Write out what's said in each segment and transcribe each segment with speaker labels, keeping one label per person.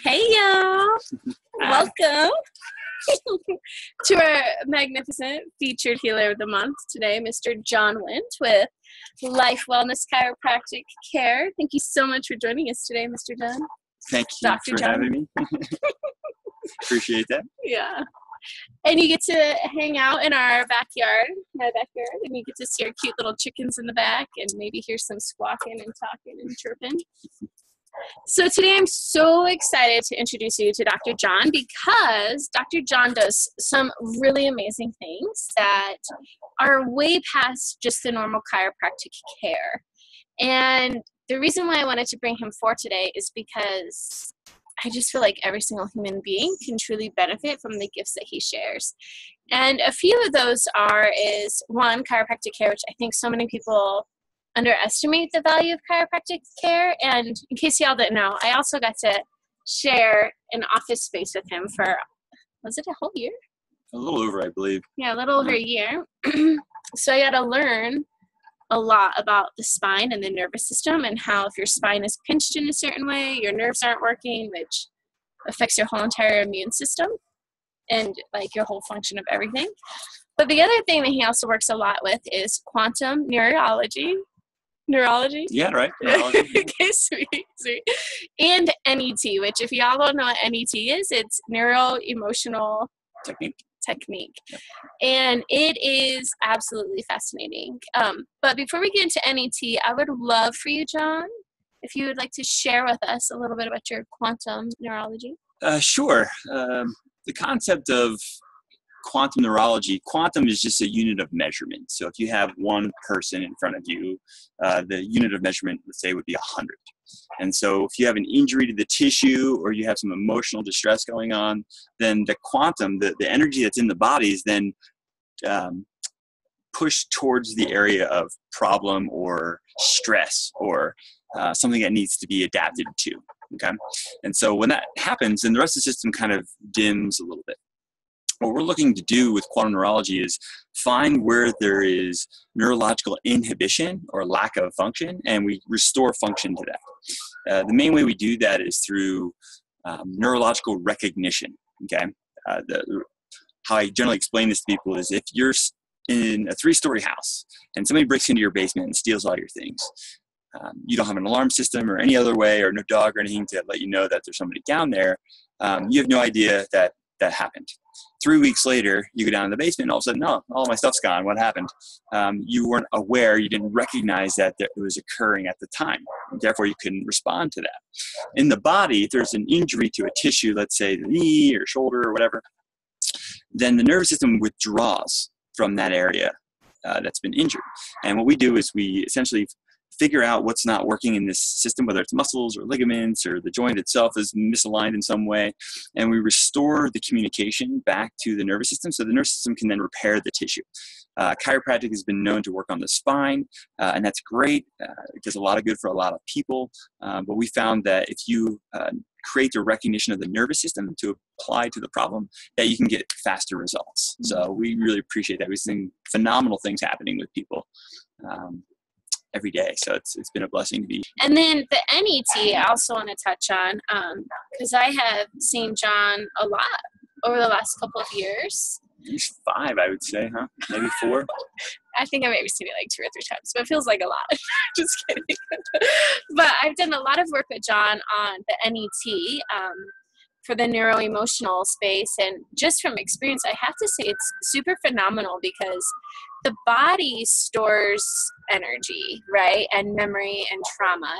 Speaker 1: Hey y'all, welcome to our magnificent featured healer of the month today, Mr. John Wendt with Life Wellness Chiropractic Care. Thank you so much for joining us today, Mr. John.
Speaker 2: Thank you
Speaker 1: Dr.
Speaker 2: for
Speaker 1: John.
Speaker 2: having me. Appreciate that.
Speaker 1: Yeah. And you get to hang out in our backyard, and you get to see our cute little chickens in the back and maybe hear some squawking and talking and chirping. So today I'm so excited to introduce you to Dr. John because Dr. John does some really amazing things that are way past just the normal chiropractic care. And the reason why I wanted to bring him forward today is because I just feel like every single human being can truly benefit from the gifts that he shares. And a few of those is one, chiropractic care, which I think so many people underestimate the value of chiropractic care. And in case y'all didn't know, I also got to share an office space with him for, was it a whole year?
Speaker 2: A little over, I believe.
Speaker 1: Yeah, a little over a year. So I got to learn a lot about the spine and the nervous system and how if your spine is pinched in a certain way, your nerves aren't working, which affects your whole entire immune system and like your whole function of everything. But the other thing that he also works a lot with is quantum neurology. Neurology?
Speaker 2: Yeah, right. Neurology.
Speaker 1: Okay, sweet. And NET, which if y'all don't know what NET is, it's neuro-emotional technique. Yep. And it is absolutely fascinating. But before we get into NET, I would love for you, John, if you would like to share with us a little bit about your quantum neurology.
Speaker 2: Sure. The concept of quantum neurology, quantum is just a unit of measurement. So if you have one person in front of you, the unit of measurement, let's say, would be 100. And so if you have an injury to the tissue or you have some emotional distress going on, then the quantum, the energy that's in the body is then pushed towards the area of problem or stress or something that needs to be adapted to. Okay. And so when that happens, then the rest of the system kind of dims a little bit. What we're looking to do with quantum neurology is find where there is neurological inhibition or lack of function, and we restore function to that. The main way we do that is through neurological recognition. Okay, how I generally explain this to people is if you're in a 3-story house and somebody breaks into your basement and steals all your things, you don't have an alarm system or any other way, or no dog or anything to let you know that there's somebody down there. You have no idea that happened. 3 weeks later, you go down in the basement and all of a sudden, no, all my stuff's gone. What happened? You weren't aware, you didn't recognize that it was occurring at the time. Therefore, you couldn't respond to that. In the body, if there's an injury to a tissue, let's say the knee or shoulder or whatever, then the nervous system withdraws from that area that's been injured. And what we do is we essentially figure out what's not working in this system, whether it's muscles or ligaments or the joint itself is misaligned in some way, and we restore the communication back to the nervous system so the nervous system can then repair the tissue. Chiropractic has been known to work on the spine, and that's great. It does a lot of good for a lot of people, but we found that if you create a recognition of the nervous system to apply to the problem, that you can get faster results. So we really appreciate that. We've seen phenomenal things happening with people every day. So it's been a blessing to be.
Speaker 1: And then the NET I also want to touch on because I have seen John a lot over the last couple of years.
Speaker 2: At least 5, I would say, huh? Maybe 4.
Speaker 1: I think I maybe seen it like 2 or 3 times, but it feels like a lot. Just kidding. But I've done a lot of work with John on the NET for the neuro-emotional space. And just from experience, I have to say it's super phenomenal because the body stores energy, right? And memory and trauma.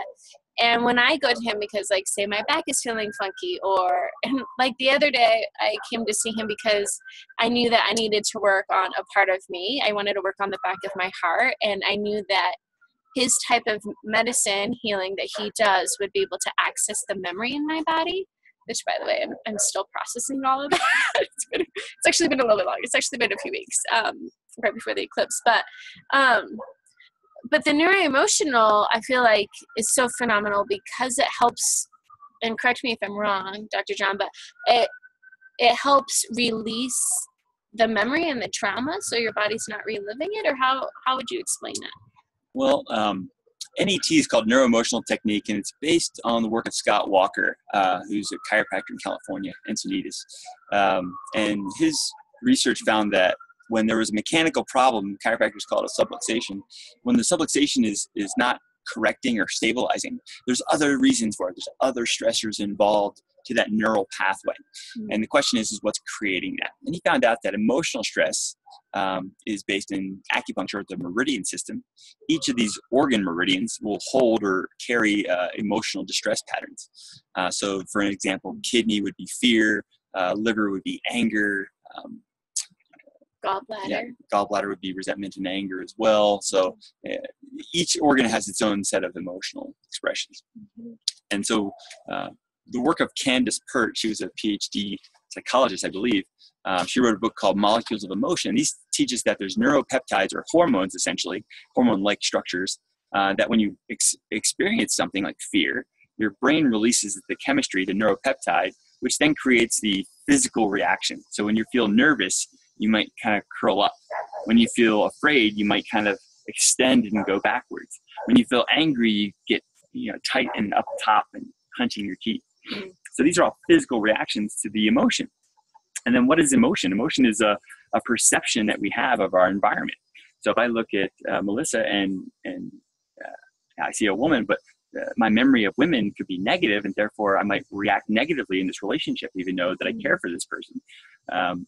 Speaker 1: And when I go to him because, like, say my back is feeling funky, and like the other day I came to see him because I knew that I needed to work on a part of me. I wanted to work on the back of my heart, and I knew that his type of medicine healing that he does would be able to access the memory in my body, which, by the way, I'm still processing all of that. It's actually been a little bit long. It's actually been a few weeks, right before the eclipse. But the neuroemotional, I feel like, is so phenomenal because it helps, and correct me if I'm wrong, Dr. John, but it helps release the memory and the trauma so your body's not reliving it, or how would you explain that?
Speaker 2: Well, NET is called Neuroemotional Technique, and it's based on the work of Scott Walker, who's a chiropractor in California, Encinitas. And his research found that when there was a mechanical problem, chiropractors call it a subluxation, when the subluxation is not correcting or stabilizing, there's other reasons for it. There's other stressors involved to that neural pathway. And the question is what's creating that? And he found out that emotional stress is based in acupuncture, the meridian system. Each of these organ meridians will hold or carry emotional distress patterns. So for an example, kidney would be fear, liver would be anger,
Speaker 1: Gallbladder.
Speaker 2: Yeah, gallbladder would be resentment and anger as well. So each organ has its own set of emotional expressions. And so the work of Candace Pert, she was a PhD psychologist, I believe. She wrote a book called Molecules of Emotion. These teaches that there's neuropeptides or hormones, essentially, hormone-like structures, that when you experience something like fear, your brain releases the chemistry, the neuropeptide, which then creates the physical reaction. So when you feel nervous, you might kind of curl up. When you feel afraid, you might kind of extend and go backwards. When you feel angry, you get tight and up top and clenching your teeth. So these are all physical reactions to the emotion. And then what is emotion? Emotion is a perception that we have of our environment. So if I look at Melissa and I see a woman, but my memory of women could be negative, and therefore I might react negatively in this relationship, even though that I care for this person.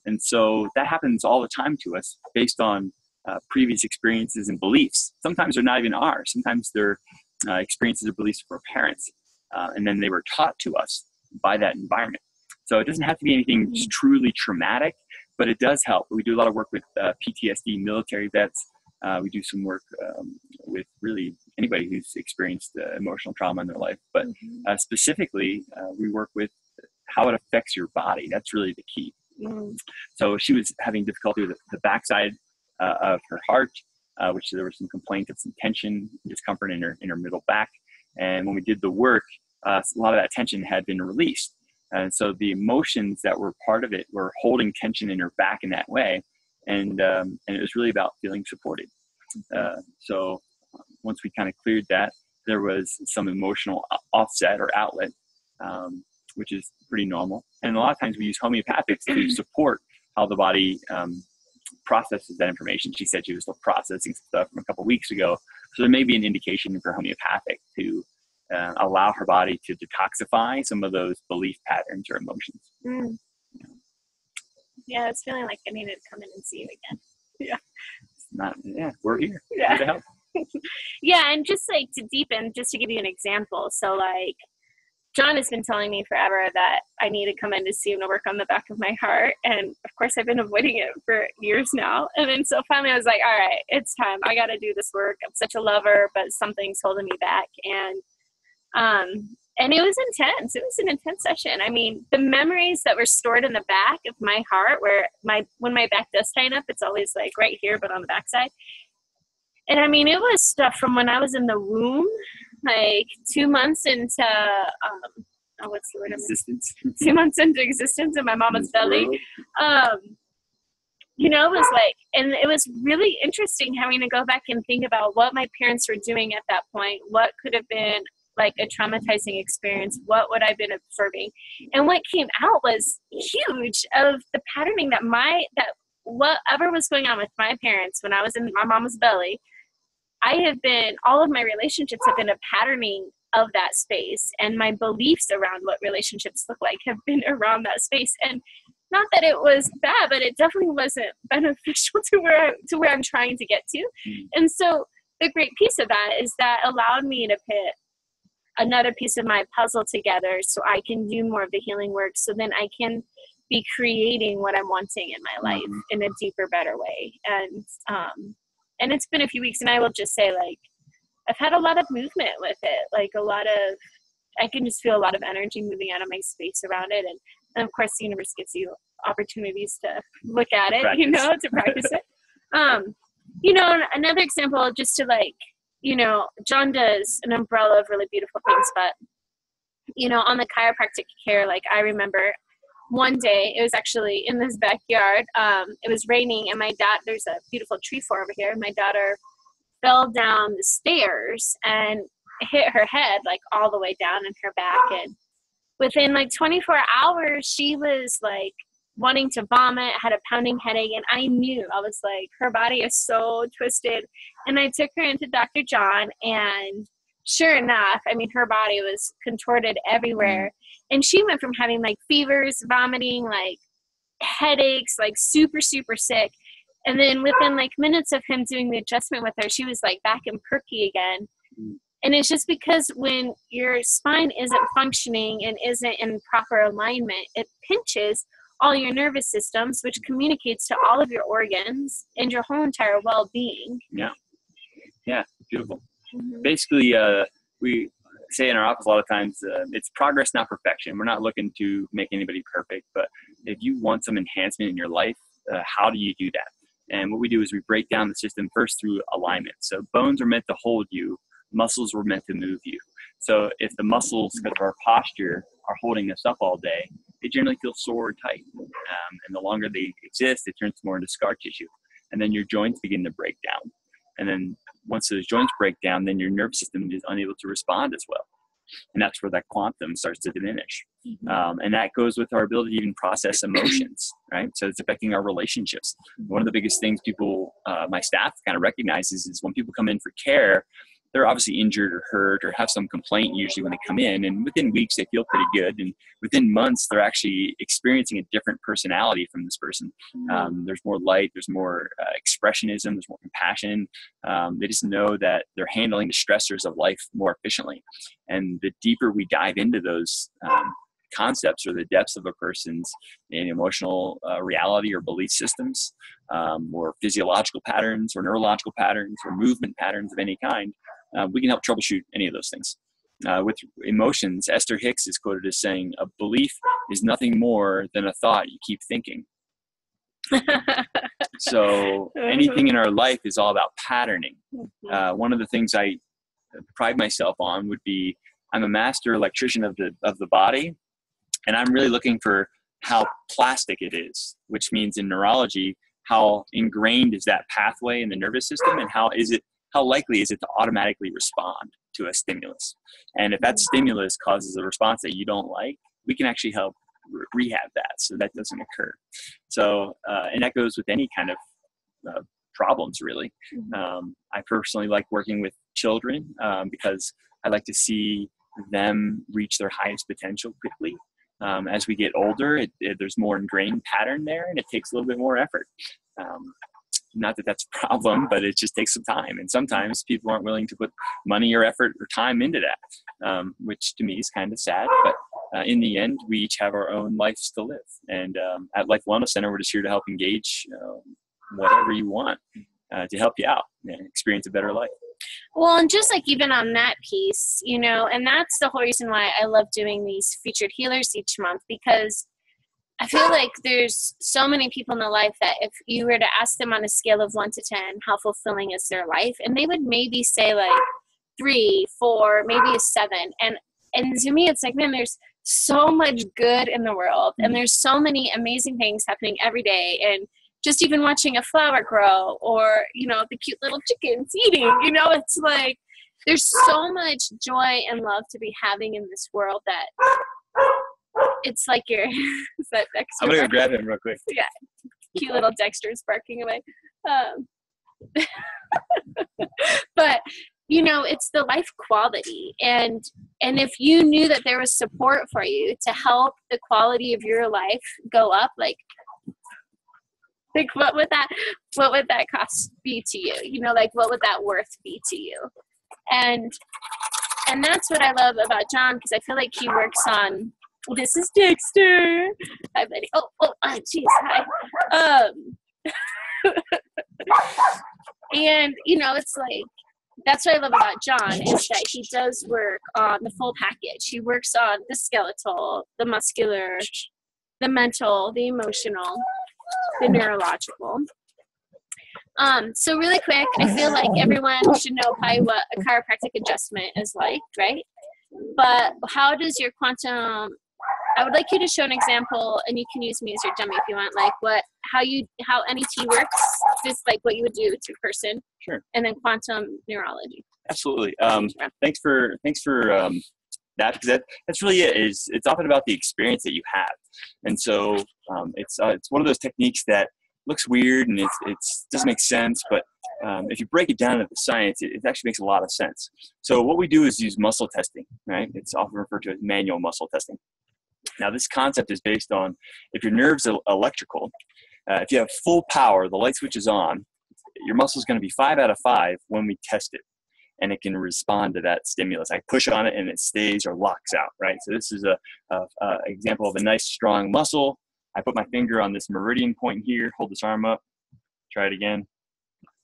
Speaker 2: And so that happens all the time to us based on previous experiences and beliefs. Sometimes they're not even ours. Sometimes they're experiences or beliefs of our parents. And then they were taught to us by that environment. So it doesn't have to be anything truly traumatic, but it does help. We do a lot of work with PTSD military vets. We do some work with really anybody who's experienced emotional trauma in their life. But specifically, we work with how it affects your body. That's really the key. So she was having difficulty with the backside of her heart, which there was some complaint of some tension, discomfort in her middle back. And when we did the work, a lot of that tension had been released. And so the emotions that were part of it were holding tension in her back in that way. And it was really about feeling supported. So once we kind of cleared that, there was some emotional offset or outlet, which is pretty normal. And a lot of times we use homeopathics to support how the body processes that information. She said she was still processing stuff from a couple of weeks ago. So there may be an indication for homeopathic to allow her body to detoxify some of those belief patterns or emotions.
Speaker 1: Yeah, it's feeling like I need to come in and see you again.
Speaker 2: We're here.
Speaker 1: Yeah.
Speaker 2: Here to help.
Speaker 1: Yeah, and just like to deepen, just to give you an example. So like John has been telling me forever that I need to come in to see him to work on the back of my heart. And of course I've been avoiding it for years now. And then so finally I was like, all right, it's time. I got to do this work. I'm such a lover, but something's holding me back. And it was intense. It was an intense session. I mean, the memories that were stored in the back of my heart, when my back does tighten up, it's always like right here, but on the backside. And I mean, it was stuff from when I was in the womb, like 2 months into, what's the word?
Speaker 2: Existence.
Speaker 1: 2 months into existence in my mama's belly. It was like, and it was really interesting having to go back and think about what my parents were doing at that point, what could have been like a traumatizing experience, what would I have been observing? And what came out was huge of the patterning that whatever was going on with my parents when I was in my mama's belly, all of my relationships have been a patterning of that space, and my beliefs around what relationships look like have been around that space. And not that it was bad, but it definitely wasn't beneficial to where I'm trying to get to. And so the great piece of that is that allowed me to put another piece of my puzzle together so I can do more of the healing work, so then I can be creating what I'm wanting in my life in a deeper, better way. And it's been a few weeks, and I will just say, like, I've had a lot of movement with it, like I can just feel a lot of energy moving out of my space around it. And of course the universe gives you opportunities to look at it, to practice it. Another example, just to John does an umbrella of really beautiful things, but, on the chiropractic care, like I remember one day, it was actually in this backyard, it was raining, and my dad, there's a beautiful tree fort over here, and my daughter fell down the stairs and hit her head like all the way down in her back. And within like 24 hours, she was like wanting to vomit, had a pounding headache. And I knew, I was like, her body is so twisted. And I took her into Dr. John, and sure enough, I mean, her body was contorted everywhere. And she went from having like fevers, vomiting, like headaches, like super, super sick. And then within like minutes of him doing the adjustment with her, she was like back and perky again. And it's just because when your spine isn't functioning and isn't in proper alignment, it pinches all your nervous systems, which communicates to all of your organs and your whole entire well-being.
Speaker 2: Yeah, beautiful. Basically, we say in our office a lot of times, it's progress, not perfection. We're not looking to make anybody perfect, but if you want some enhancement in your life, how do you do that? And what we do is we break down the system first through alignment. So bones are meant to hold you. Muscles were meant to move you. So if the muscles, because of our posture, are holding us up all day, they generally feel sore or tight. And the longer they exist, it turns more into scar tissue. And then your joints begin to break down. And then once those joints break down, then your nervous system is unable to respond as well. And that's where that quantum starts to diminish. And that goes with our ability to even process emotions, right? So it's affecting our relationships. One of the biggest things people, my staff kind of recognizes is when people come in for care, they're obviously injured or hurt or have some complaint usually when they come in, and within weeks they feel pretty good, and within months they're actually experiencing a different personality from this person. There's more light, there's more expressionism, there's more compassion. They just know that they're handling the stressors of life more efficiently. And the deeper we dive into those concepts or the depths of a person's emotional reality or belief systems, or physiological patterns or neurological patterns or movement patterns of any kind, we can help troubleshoot any of those things. With emotions, Esther Hicks is quoted as saying, "A belief is nothing more than a thought you keep thinking." So anything in our life is all about patterning. One of the things I pride myself on would be I'm a master electrician of the body, and I'm really looking for how plastic it is, which means in neurology, how ingrained is that pathway in the nervous system, and how likely is it to automatically respond to a stimulus? And if that stimulus causes a response that you don't like, we can actually help rehab that so that doesn't occur. So, and that goes with any kind of problems, really. I personally like working with children because I like to see them reach their highest potential quickly. As we get older, there's more ingrained pattern there, and it takes a little bit more effort. Not that that's a problem, but it just takes some time. And sometimes people aren't willing to put money or effort or time into that, which to me is kind of sad. But in the end, we each have our own lives to live. And at Life Wellness Center, we're just here to help engage whatever you want to help you out and experience a better life.
Speaker 1: Well, and just like even on that piece, and that's the whole reason why I love doing these featured healers each month, because I feel like there's so many people in their life that if you were to ask them on a scale of 1 to 10, how fulfilling is their life? And they would maybe say like 3, 4, maybe a 7. And to me, it's like, man, there's so much good in the world, and there's so many amazing things happening every day. And just even watching a flower grow, or, the cute little chickens eating, it's like, there's so much joy and love to be having in this world that it's like is that Dexter?
Speaker 2: I'm going to go grab him real quick.
Speaker 1: Yeah. Cute little Dexter's barking away. But, it's the life quality. And if you knew that there was support for you to help the quality of your life go up, like what would that cost be to you? What would that worth be to you? And that's what I love about John, because I feel like he works on, this is Dexter. Hi, buddy. Oh, geez, hi. And, it's like, that's what I love about John, is that he does work on the full package. He works on the skeletal, the muscular, the mental, the emotional, the neurological. So really quick, I feel like everyone should know probably what a chiropractic adjustment is like, right? But how does your quantum, I would like you to show an example, and you can use me as your dummy if you want, like how NET works this like what you would do to a person?
Speaker 2: Sure.
Speaker 1: And then quantum neurology.
Speaker 2: Absolutely. Thanks for that, because that's really it. It's often about the experience that you have, and so it's one of those techniques that looks weird and it doesn't make sense, but if you break it down into the science, it actually makes a lot of sense. So what we do is use muscle testing, right? It's often referred to as manual muscle testing. Now, this concept is based on if your nerves are electrical, if you have full power, the light switch is on, your muscle is going to be 5 out of 5 when we test it, and it can respond to that stimulus. I push on it and it stays or locks out, right? So this is a example of a nice strong muscle. I put my finger on this meridian point here, hold this arm up, try it again.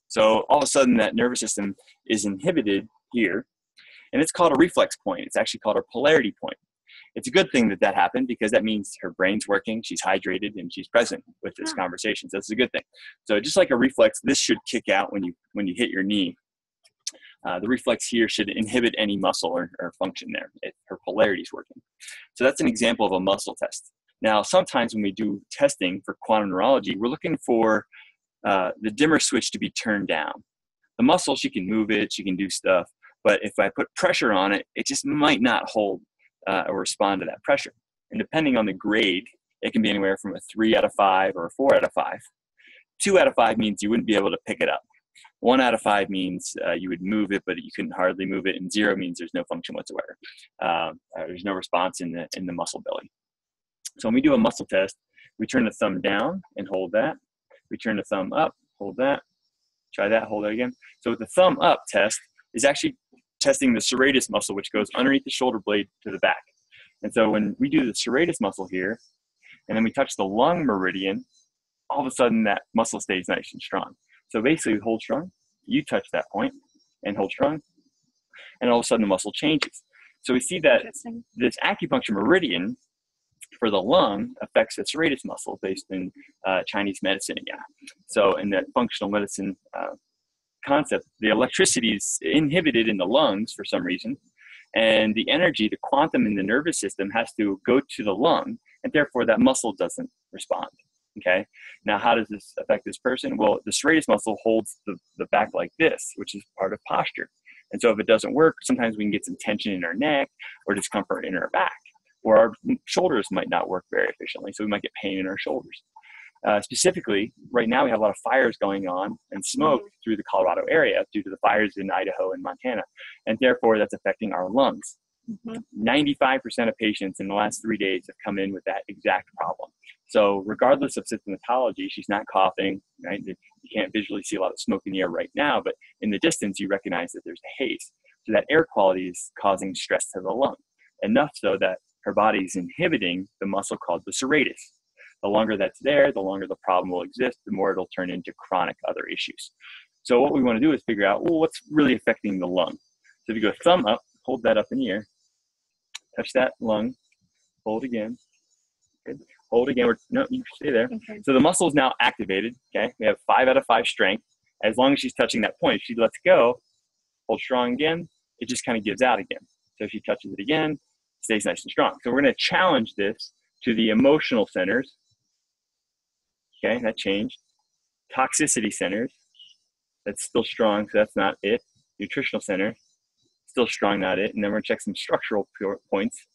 Speaker 2: So all of a sudden that nervous system is inhibited here, and it's called a reflex point. It's actually called a polarity point. It's a good thing that that happened, because that means her brain's working, she's hydrated, and she's present with this conversation. So that's a good thing. So just like a reflex, this should kick out when you hit your knee. The reflex here should inhibit any muscle or function there if her polarity is working. So that's an example of a muscle test. Now, sometimes when we do testing for quantum neurology, we're looking for the dimmer switch to be turned down. The muscle, she can move it, she can do stuff, but if I put pressure on it, it just might not hold or respond to that pressure. And depending on the grade, it can be anywhere from a 3 out of 5 or a 4 out of 5. 2 out of 5 means you wouldn't be able to pick it up. 1 out of 5 means you would move it, but you couldn't hardly move it. And 0 means there's no function whatsoever. There's no response in the muscle belly. So when we do a muscle test, we turn the thumb down and hold that. We turn the thumb up, hold that. Try that, hold that again. So with the thumb up test is actually testing the serratus muscle, which goes underneath the shoulder blade to the back. And so when we do the serratus muscle here, and then we touch the lung meridian, all of a sudden that muscle stays nice and strong. So basically, hold strong, you touch that point, and hold strong, and all of a sudden the muscle changes. So we see that this acupuncture meridian for the lung affects the serratus muscle based in Chinese medicine again. So in that functional medicine concept, the electricity is inhibited in the lungs for some reason, and the energy, the quantum in the nervous system has to go to the lung, and therefore that muscle doesn't respond. Okay. Now, how does this affect this person? Well, the serratus muscle holds the back like this, which is part of posture. And so if it doesn't work, sometimes we can get some tension in our neck or discomfort in our back, or our shoulders might not work very efficiently. So we might get pain in our shoulders. Specifically, right now we have a lot of fires going on and smoke through the Colorado area due to the fires in Idaho and Montana. And therefore, that's affecting our lungs. 95% of patients in the last 3 days have come in with that exact problem. So regardless of symptomatology, she's not coughing, right? You can't visually see a lot of smoke in the air right now, but in the distance, you recognize that there's a haze. So that air quality is causing stress to the lung, enough so that her body's inhibiting the muscle called the serratus. The longer that's there, the longer the problem will exist, the more it'll turn into chronic other issues. So what we want to do is figure out, well, what's really affecting the lung? So if you go thumb up, hold that up in the air, touch that lung, hold again. Good. Hold again. No, you stay there. Okay. So the muscle is now activated. Okay, we have 5 out of 5 strength. As long as she's touching that point, if she lets go, hold strong again, it just kind of gives out again. So if she touches it again, it stays nice and strong. So we're going to challenge this to the emotional centers. Okay, that changed. Toxicity centers, that's still strong, so that's not it. Nutritional center, still strong, not it. And then we're going to check some structural points.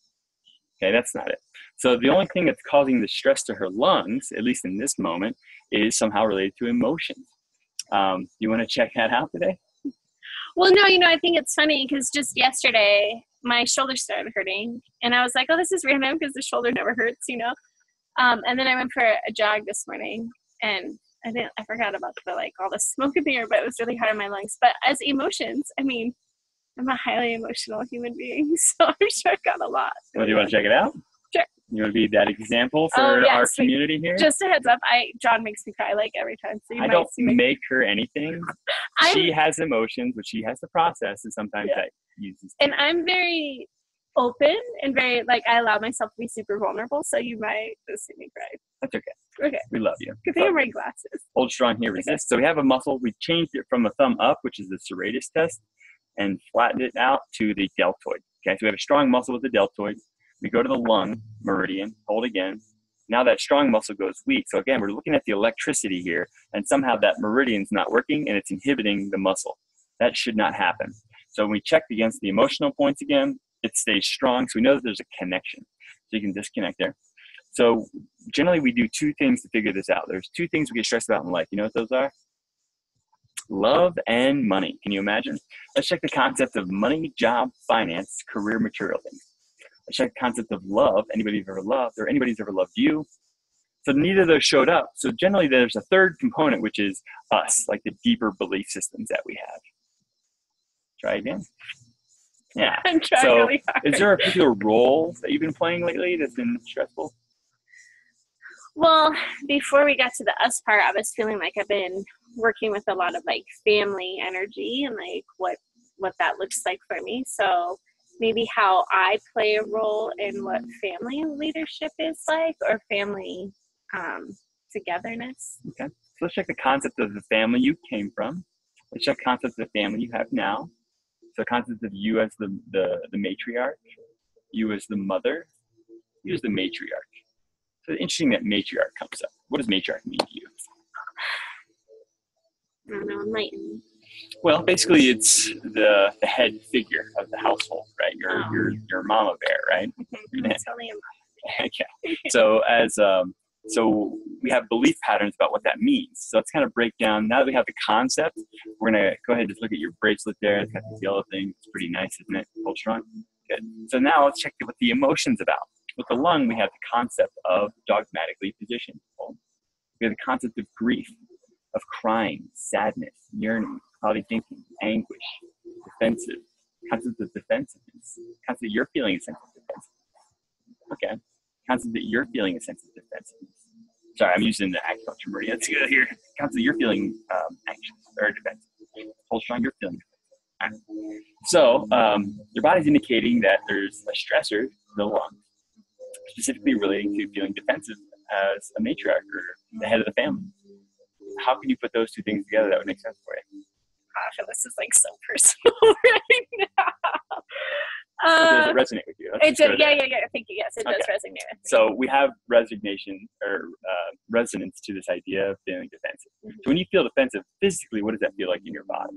Speaker 2: Okay, that's not it. So the only thing that's causing the stress to her lungs, at least in this moment, is somehow related to emotions. You want to check that out today?
Speaker 1: Well, no, I think it's funny because just yesterday, my shoulder started hurting. And I was like, oh, this is random because the shoulder never hurts, And then I went for a jog this morning, and I forgot about all the smoke in the air, but it was really hard on my lungs. But as emotions, I'm a highly emotional human being, so I'm sure I got a lot.
Speaker 2: Well, do you want to check it out?
Speaker 1: Sure.
Speaker 2: You want to be that example for our community here?
Speaker 1: Just a heads up, John makes me cry every time. So
Speaker 2: I don't make her anything. She has emotions, which she has to process, and sometimes that uses.
Speaker 1: And I'm very open and very I allow myself to be super vulnerable, so you might just see me cry.
Speaker 2: That's okay.
Speaker 1: Okay.
Speaker 2: We love you.
Speaker 1: Good thing I'm wearing glasses.
Speaker 2: Hold strong here, resist. So we have a muscle. We changed it from a thumb up, which is the serratus test, and flattened it out to the deltoid. Okay, so we have a strong muscle with the deltoid. We go to the lung meridian, hold again, Now that strong muscle goes weak. So again, we're looking at the electricity here, and somehow that meridian's not working and it's inhibiting the muscle. That should not happen. So when we check against the emotional points again, it stays strong. So we know that there's a connection. So you can disconnect there. So generally we do two things to figure this out. There's two things we get stressed about in life. You know what those are? Love and money. Can you imagine? Let's check the concept of money, job, finance, career, material things. Let's check the concept of love. Anybody you've ever loved, or anybody's ever loved you. So neither of those showed up. So generally there's a third component, which is us, like the deeper belief systems that we have. Try again. Yeah.
Speaker 1: I'm trying
Speaker 2: so
Speaker 1: really hard.
Speaker 2: Is there a particular role that you've been playing lately that's been stressful?
Speaker 1: Well, before we got to the us part, I was feeling like I've been working with a lot of like family energy and like what that looks like for me. So maybe how I play a role in what family leadership is like, or family togetherness.
Speaker 2: Okay. So let's check the concept of the family you came from. Let's check the concept of the family you have now. So the concept of you as the matriarch, you as the mother, you as the matriarch. So interesting that matriarch comes up. What does matriarch mean to you?
Speaker 1: I don't know, enlighten.
Speaker 2: Well, basically it's the head figure of the household, right? Your mama bear, right?
Speaker 1: It's only a mom.
Speaker 2: Okay. So so we have belief patterns about what that means. So let's kind of break down. Now that we have the concept, we're gonna go ahead and just look at your bracelet there. It's got this yellow thing. It's pretty nice, isn't it? Hold strong. Good. So now let's check what the emotion's about. With the lung, we have the concept of dogmatically positioned. We have the concept of grief, of crying, sadness, yearning, cloudy thinking, anguish, defensive, concept of defensiveness, concept that you're feeling a sense of defensiveness. Okay. Concept that you're feeling a sense of defensiveness. Sorry, I'm using the acupuncture meridian. Let's go here. Concept that you're feeling anxious or defensive. Hold strong, you're feeling defensive. Right. So your body's indicating that there's a stressor in the lungs, specifically relating to feeling defensive as a matriarch or the head of the family. How can you put those two things together that would make sense for you?
Speaker 1: Gosh, this is like so personal right now.
Speaker 2: Does it resonate with you?
Speaker 1: It does, yeah. Thank you. Yes, it does resonate with me.
Speaker 2: So we have resignation or resonance to this idea of feeling defensive.
Speaker 1: Mm-hmm.
Speaker 2: So when you feel defensive physically, what does that feel like in your body?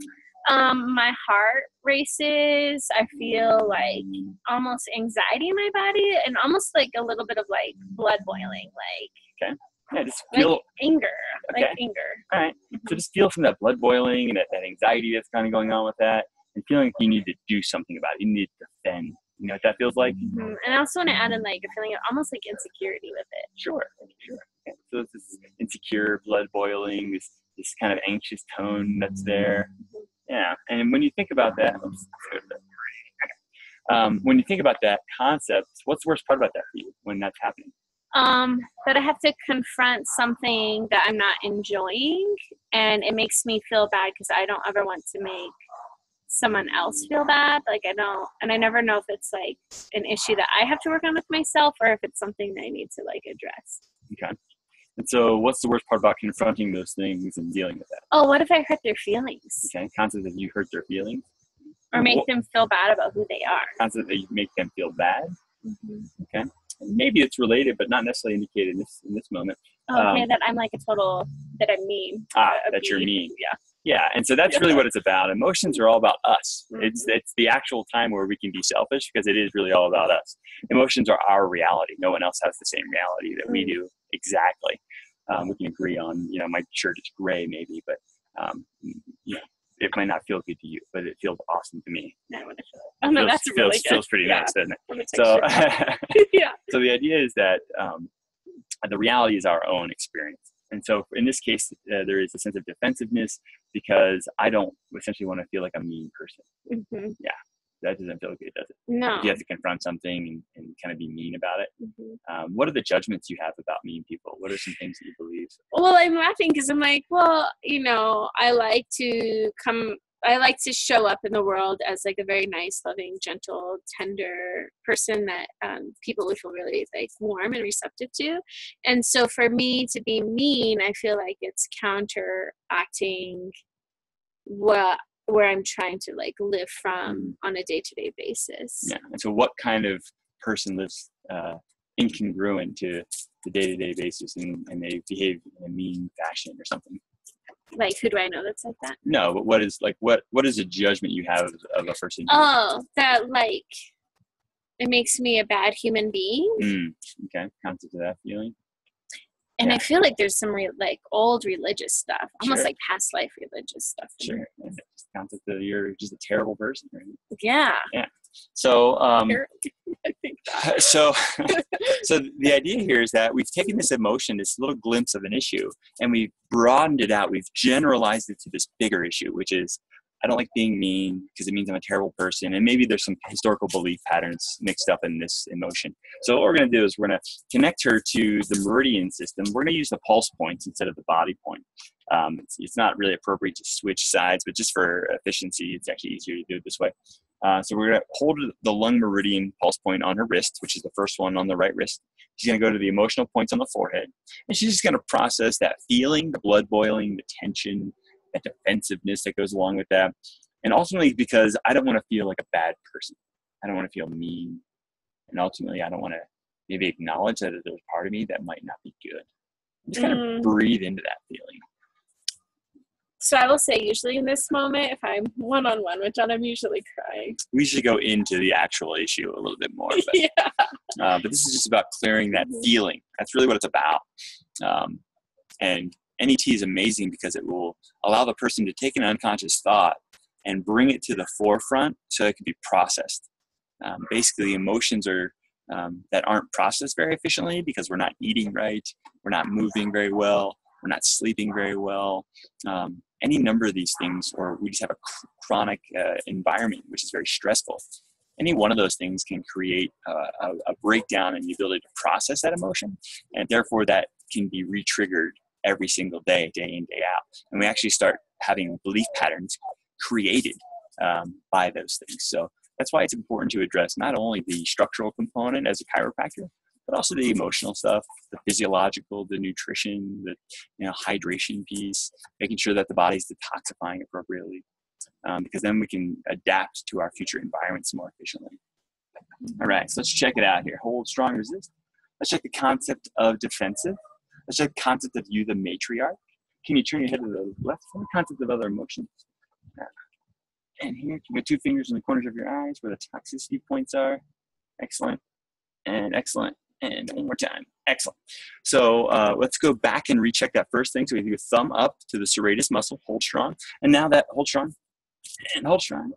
Speaker 1: My heart races. I feel like almost anxiety in my body, and almost like a little bit of like blood boiling, like
Speaker 2: okay. Yeah, just feel
Speaker 1: like anger,
Speaker 2: okay.
Speaker 1: like anger.
Speaker 2: All right. So just feel some of that blood boiling and that anxiety that's kind of going on with that, and feeling like you need to do something about it. You need to defend. You know what that feels like?
Speaker 1: Mm-hmm. And I also want to add in like a feeling of almost like insecurity with it.
Speaker 2: Sure. Okay. So it's this insecure, blood boiling, this kind of anxious tone that's there. Yeah. And when you think about that, when you think about that concept, what's the worst part about that for you when that's happening?
Speaker 1: That I have to confront something that I'm not enjoying, and it makes me feel bad because I don't ever want to make someone else feel bad. Like I never know if it's like an issue that I have to work on with myself, or if it's something that I need to like address.
Speaker 2: Okay. And so what's the worst part about confronting those things and dealing with that?
Speaker 1: Oh, what if I hurt their feelings?
Speaker 2: Okay. Concept that you hurt their feelings?
Speaker 1: Or make them feel bad about who they are.
Speaker 2: Concept that you make them feel bad?
Speaker 1: Mm-hmm.
Speaker 2: Okay. Maybe it's related, but not necessarily indicated in this moment.
Speaker 1: Okay, that I'm like that I'm mean.
Speaker 2: That you're mean.
Speaker 1: Yeah.
Speaker 2: Yeah, and so that's really what it's about. Emotions are all about us. Mm-hmm. It's the actual time where we can be selfish, because it is really all about us. Emotions are our reality. No one else has the same reality that we do exactly. We can agree on, my shirt is gray maybe, but it might not feel good to you, but it feels awesome to me. Feels pretty nice, doesn't it? So,
Speaker 1: yeah.
Speaker 2: So the idea is that the reality is our own experience. And so in this case, there is a sense of defensiveness because I don't essentially want to feel like a mean person.
Speaker 1: Mm-hmm.
Speaker 2: Yeah, that doesn't feel good, does it?
Speaker 1: No.
Speaker 2: If you have to confront something and kind of be mean about it.
Speaker 1: Mm-hmm.
Speaker 2: What are the judgments you have about mean people? What are some things that you believe?
Speaker 1: Well, I'm laughing because I'm like, I like to show up in the world as like a very nice, loving, gentle, tender person that people would feel really like warm and receptive to. And so for me to be mean, I feel like it's counteracting where I'm trying to like live from on a day-to-day basis.
Speaker 2: Yeah. And so what kind of person lives incongruent to the day-to-day basis, and they behave in a mean fashion or something.
Speaker 1: Like, who do I know that's like that?
Speaker 2: No, but what is a judgment you have of a person?
Speaker 1: Oh, that like it makes me a bad human being.
Speaker 2: Okay, concept of that feeling.
Speaker 1: And I feel like there's some like old religious stuff, almost
Speaker 2: Sure.
Speaker 1: like past life religious stuff.
Speaker 2: Sure, and it's just concept that you're just a terrible person, right?
Speaker 1: Yeah.
Speaker 2: Yeah. So,
Speaker 1: I think that.
Speaker 2: so the idea here is that we've taken this emotion, this little glimpse of an issue, and we've broadened it out. We've generalized it to this bigger issue, which is, I don't like being mean because it means I'm a terrible person. And maybe there's some historical belief patterns mixed up in this emotion. So what we're going to do is we're going to connect her to the meridian system. We're going to use the pulse points instead of the body point. It's not really appropriate to switch sides, but just for efficiency, it's actually easier to do it this way. So we're going to hold the lung meridian pulse point on her wrist, which is the first one on the right wrist. She's going to go to the emotional points on the forehead. And she's just going to process that feeling, the blood boiling, the tension, that defensiveness that goes along with that. And ultimately, because I don't want to feel like a bad person. I don't want to feel mean. And ultimately, I don't want to maybe acknowledge that there's part of me that might not be good. Just kind of breathe into that feeling.
Speaker 1: So I will say, usually in this moment, if I'm one-on-one with John, I'm usually crying.
Speaker 2: We should go into the actual issue a little bit more. But,
Speaker 1: Yeah.
Speaker 2: But this is just about clearing that feeling. That's really what it's about. And NET is amazing because it will allow the person to take an unconscious thought and bring it to the forefront so it can be processed. Basically, emotions are that aren't processed very efficiently because we're not eating right, we're not moving very well, we're not sleeping very well. Any number of these things, or we just have a chronic environment which is very stressful. Any one of those things can create a breakdown in the ability to process that emotion, and therefore that can be re-triggered every single day, day in, day out. And we actually start having belief patterns created by those things. So that's why it's important to address not only the structural component as a chiropractor, but also the emotional stuff, the physiological, the nutrition, the hydration piece, making sure that the body's detoxifying appropriately, because then we can adapt to our future environments more efficiently. All right, so let's check it out here. Hold, strong, resist. Let's check the concept of defensive. Let's check the concept of you, the matriarch. Can you turn your head to the left? The concept of other emotions. And here, you got 2 fingers in the corners of your eyes where the toxicity points are. Excellent. And excellent. And one more time. Excellent. So let's go back and recheck that first thing. So we do a thumb up to the serratus muscle, hold strong. And now that, hold strong, and hold strong.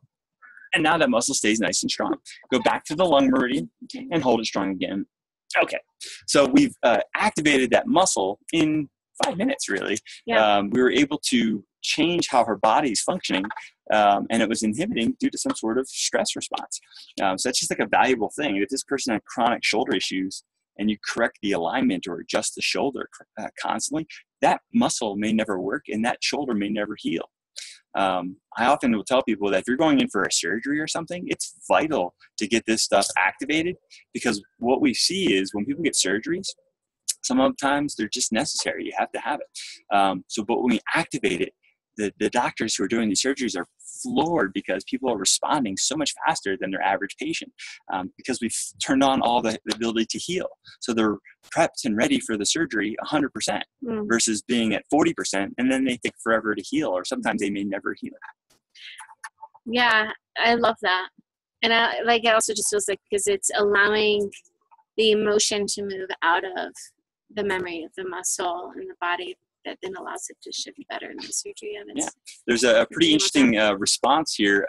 Speaker 2: And now that muscle stays nice and strong. Go back to the lung meridian and hold it strong again. Okay. So we've activated that muscle in 5 minutes, really.
Speaker 1: Yeah.
Speaker 2: We were able to change how her body's functioning, and it was inhibiting due to some sort of stress response. So that's just like a valuable thing. If this person had chronic shoulder issues and you correct the alignment or adjust the shoulder constantly, that muscle may never work and that shoulder may never heal. I often will tell people that if you're going in for a surgery or something, it's vital to get this stuff activated, because what we see is when people get surgeries, sometimes they're just necessary. You have to have it. But when we activate it, the doctors who are doing these surgeries are floored because people are responding so much faster than their average patient, because we've turned on all the ability to heal. So they're prepped and ready for the surgery 100% versus being at 40%, and then they take forever to heal, or sometimes they may never heal.
Speaker 1: Yeah, I love that. And it also just feels like, because it's allowing the emotion to move out of the memory of the muscle and the body, that then allows it to shift better in the surgery.
Speaker 2: Yeah, there's a pretty interesting response here.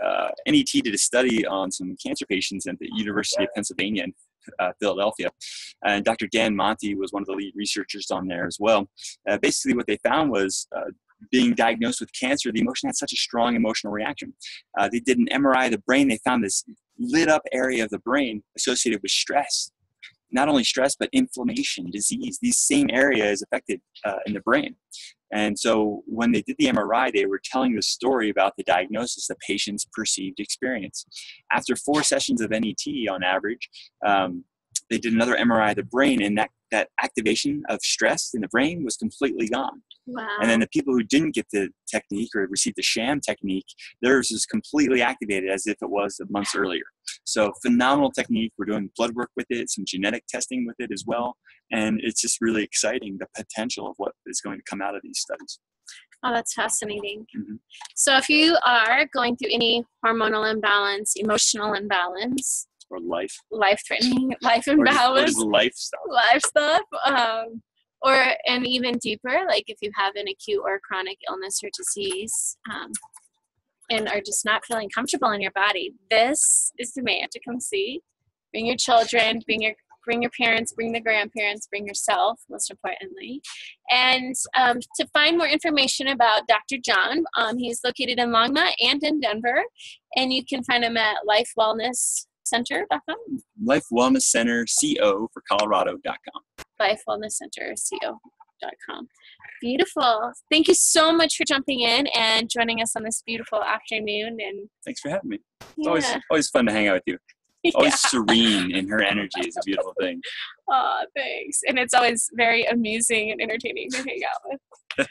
Speaker 2: NET did a study on some cancer patients at the University of Pennsylvania in Philadelphia, and Dr. Dan Monti was one of the lead researchers on there as well. Basically, what they found was being diagnosed with cancer, the emotion had such a strong emotional reaction. They did an MRI of the brain. They found this lit up area of the brain associated with stress. Not only stress, but inflammation, disease. These same areas affected in the brain. And so when they did the MRI, they were telling the story about the diagnosis, the patient's perceived experience. After 4 sessions of NET on average, they did another MRI of the brain, and that activation of stress in the brain was completely gone.
Speaker 1: Wow.
Speaker 2: And then the people who didn't get the technique or received the sham technique, theirs was completely activated as if it was months earlier. So phenomenal technique. We're doing blood work with it, some genetic testing with it as well. And it's just really exciting, the potential of what is going to come out of these studies.
Speaker 1: Oh, that's fascinating.
Speaker 2: Mm-hmm.
Speaker 1: So if you are going through any hormonal imbalance, emotional imbalance,
Speaker 2: Or
Speaker 1: life-threatening life
Speaker 2: or
Speaker 1: imbalance,
Speaker 2: just life stuff.
Speaker 1: life stuff, and even deeper, like if you have an acute or chronic illness or disease, and are just not feeling comfortable in your body, this is the man to come see. Bring your children, bring your parents, bring the grandparents, bring yourself, most importantly. And to find more information about Dr. John, he's located in Longmont and in Denver, and you can find him at lifewellnesscenter.com.
Speaker 2: LifeWellnessCenterCO for Colorado.com.
Speaker 1: LifeWellnessCenterCO.com. Beautiful. Thank you so much for jumping in and joining us on this beautiful afternoon. And
Speaker 2: thanks for having me. It's always fun to hang out with you. Always serene in her energy is a beautiful thing.
Speaker 1: Oh, thanks. And it's always very amusing and entertaining to hang out with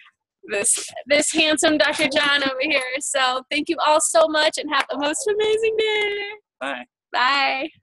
Speaker 1: this handsome Dr. John over here. So thank you all so much and have the most amazing day.
Speaker 2: Bye.
Speaker 1: Bye.